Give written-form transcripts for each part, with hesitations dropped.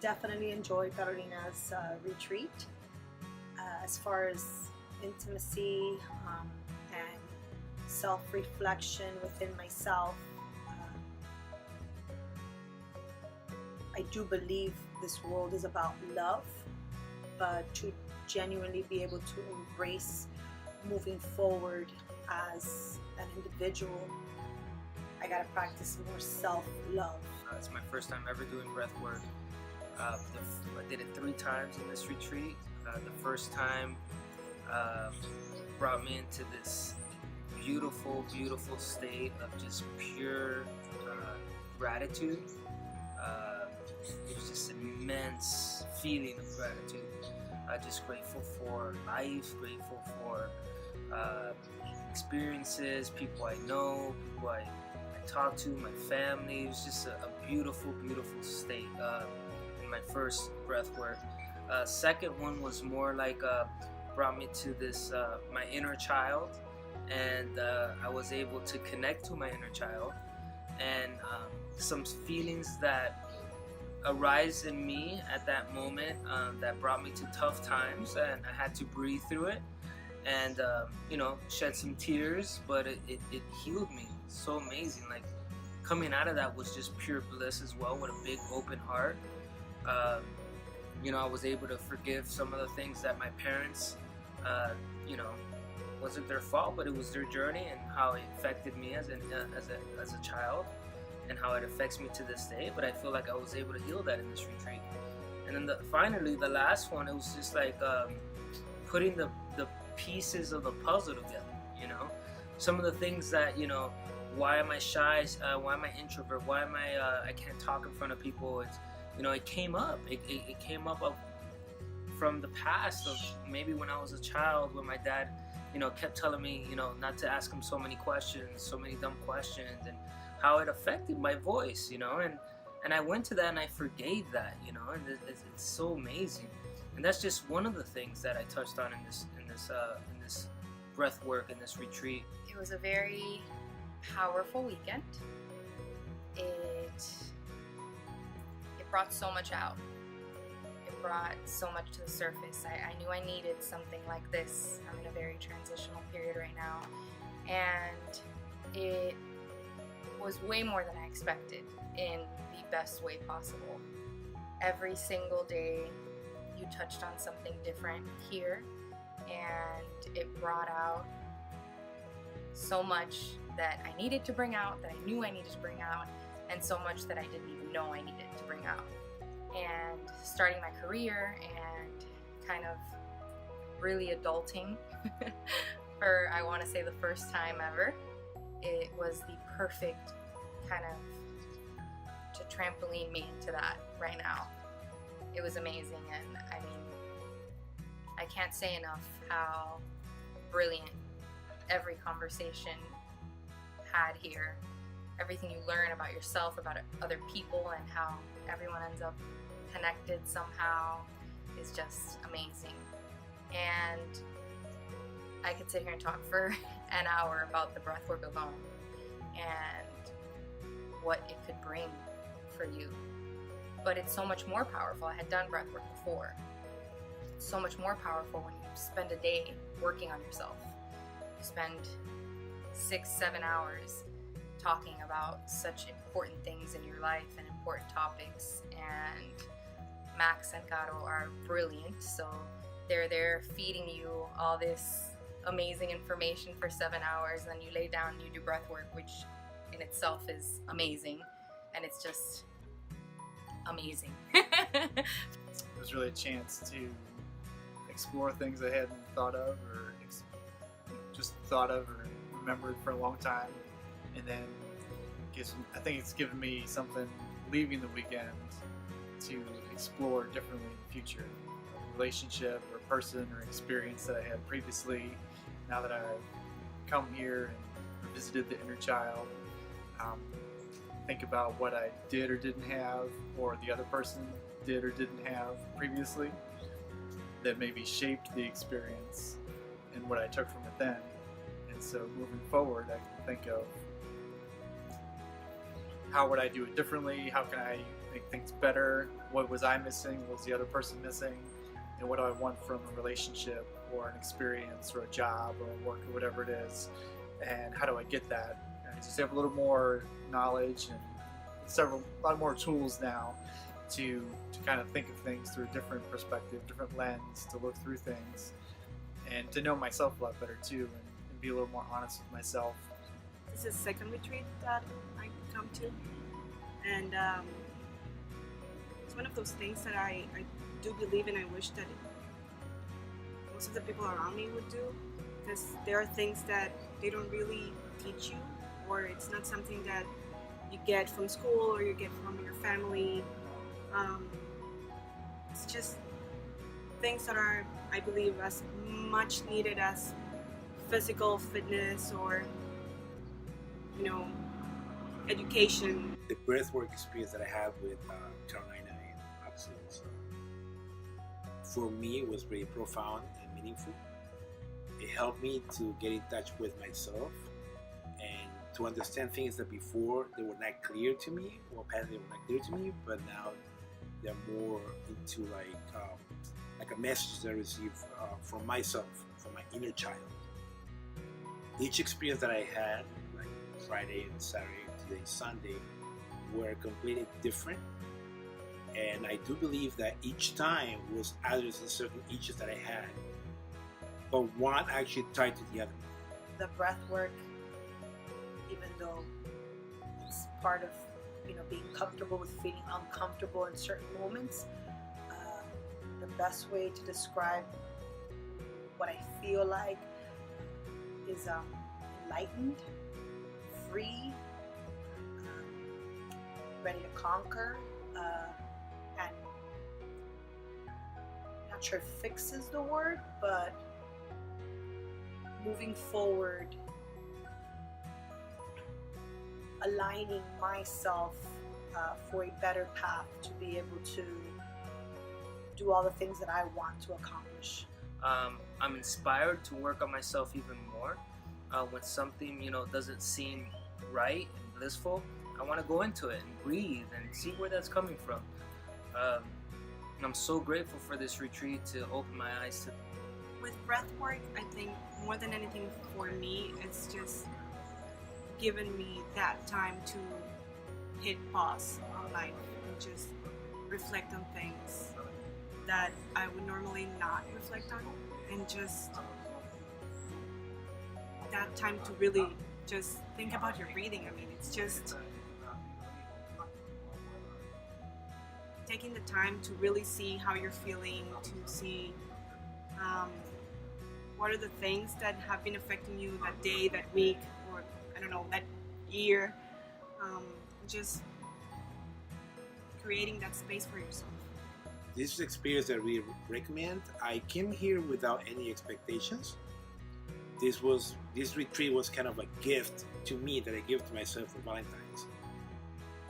definitely enjoyed Carolina's retreat. As far as intimacy and self-reflection within myself, I do believe this world is about love, but to genuinely be able to embrace moving forward as an individual, I gotta practice more self-love. It's my first time ever doing breath work. I did it 3 times in this retreat. The first time brought me into this beautiful, beautiful state of just pure gratitude. It was just an immense feeling of gratitude. Just grateful for life, grateful for experiences, people I know, people I talk to, my family. It was just a beautiful, beautiful state in my first breath work. Second one was more like brought me to this my inner child, and I was able to connect to my inner child, and some feelings that arise in me at that moment that brought me to tough times, and I had to breathe through it and shed some tears, but it healed me. So amazing. Like, coming out of that was just pure bliss as well, with a big open heart. I was able to forgive some of the things that my parents wasn't their fault, but it was their journey and how it affected me as a child, and how it affects me to this day. But I feel like I was able to heal that in this retreat. And then finally the last one, it was just like putting the pieces of the puzzle together. Some of the things that, why am I shy, why am I introvert, why am I can't talk in front of people. It came up. It came up from the past of maybe when I was a child, when my dad kept telling me not to ask him so many questions, so many dumb questions, and how it affected my voice, and I went to that and I forgave that, and it's so amazing. And that's just one of the things that I touched on in this breath work, in this retreat. It was a very powerful weekend. It brought so much out. It brought so much to the surface. I knew I needed something like this. I'm in a very transitional period right now, and it was way more than I expected, in the best way possible. Every single day you touched on something different here, and it brought out so much that I needed to bring out, that I knew I needed to bring out, and so much that I didn't even know I needed to bring out. And starting my career and kind of really adulting for, I want to say, the first time ever, it was the perfect kind of to trampoline me into that right now. It was amazing, and I mean, I can't say enough how brilliant every conversation had here. Everything you learn about yourself, about other people, and how everyone ends up connected somehow is just amazing. And I could sit here and talk for an hour about the breathwork alone and what it could bring for you. But it's so much more powerful. I had done breathwork before. It's so much more powerful when you spend a day working on yourself. You spend 6-7 hours talking about such important things in your life and important topics. And Max and Caro are brilliant, so they're there feeding you all this amazing information for 7 hours. Then you lay down and you do breath work, which in itself is amazing, and it's just amazing. It was really a chance to explore things I hadn't thought of, or just thought of or remembered for a long time. And then I think it's given me something leaving the weekend to explore differently in the future. A relationship or person or experience that I had previously. Now that I've come here and visited the inner child, think about what I did or didn't have, or the other person did or didn't have previously, that maybe shaped the experience and what I took from it then. And so moving forward, I can think of how would I do it differently? How can I make things better? What was I missing? What was the other person missing? And what do I want from a relationship or an experience or a job or work or whatever it is? And how do I get that? And I just have a little more knowledge and a lot more tools now to kind of think of things through a different perspective, different lens, to look through things, and to know myself a lot better too, and be a little more honest with myself. This is the second retreat that I come to, and it's one of those things that I do believe in. I wish that most of the people around me would do, because there are things that they don't really teach you, or it's not something that you get from school or you get from your family. It's just things that are, I believe, as much needed as physical fitness or, you know, education. The breathwork experience that I had with Carolina and Absolute, for me, it was very profound and meaningful. It helped me to get in touch with myself and to understand things that before they were not clear to me, or apparently they were not clear to me, but now they're more into like a message that I receive from myself, from my inner child. Each experience that I had, like Friday and Saturday, today, Sunday, were completely different. And I do believe that each time was addressing certain issues that I had, but one actually tied to the other. The breath work, even though it's part of, you know, being comfortable with feeling uncomfortable in certain moments, the best way to describe what I feel like is enlightened, free, ready to conquer, and not sure if fix is the word, but moving forward, aligning myself for a better path to be able to do all the things that I want to accomplish. I'm inspired to work on myself even more. When something, you know, doesn't seem right and blissful, I want to go into it and breathe and see where that's coming from. And I'm so grateful for this retreat to open my eyes to. With breath work, I think more than anything for me, it's just given me that time to hit pause on life and just reflect on things that I would normally not reflect on, and just that time to really just think about your breathing. I mean, it's just taking the time to really see how you're feeling, to see what are the things that have been affecting you that day, that week, or I don't know, that year. Just creating that space for yourself. This is an experience that we recommend. I came here without any expectations. This retreat was kind of a gift to me that I give to myself for Valentine's.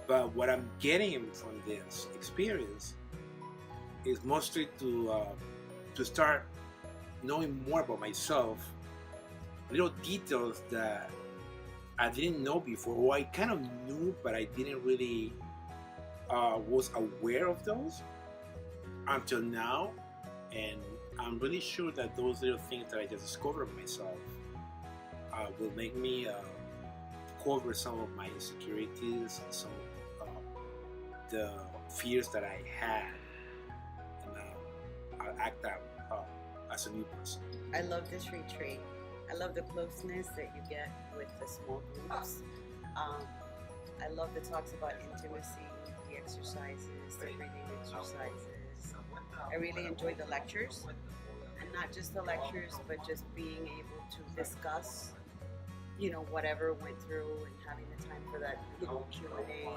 But what I'm getting from this experience is mostly to start knowing more about myself, little details that I didn't know before, or I kind of knew, but I didn't really was aware of those until now. And I'm really sure that those little things that I just discovered of myself will make me cover some of my insecurities and some of the fears that I had, and I'll act out as a new person. I love this retreat. I love the closeness that you get with the small groups. I love the talks about intimacy, the exercises, the breathing exercises. I really enjoy the lectures, and not just the lectures, but just being able to discuss, you know, whatever went through, and having the time for that, you know, Q&A.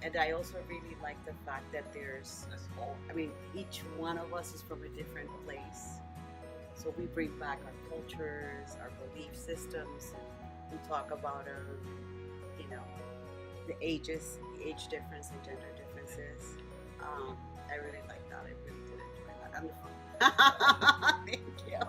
And I also really like the fact that there's, I mean, each one of us is from a different place. So we bring back our cultures, our belief systems, and we talk about, you know, the age difference and gender differences. I really like that. I really did enjoy that. And the fun. Thank you.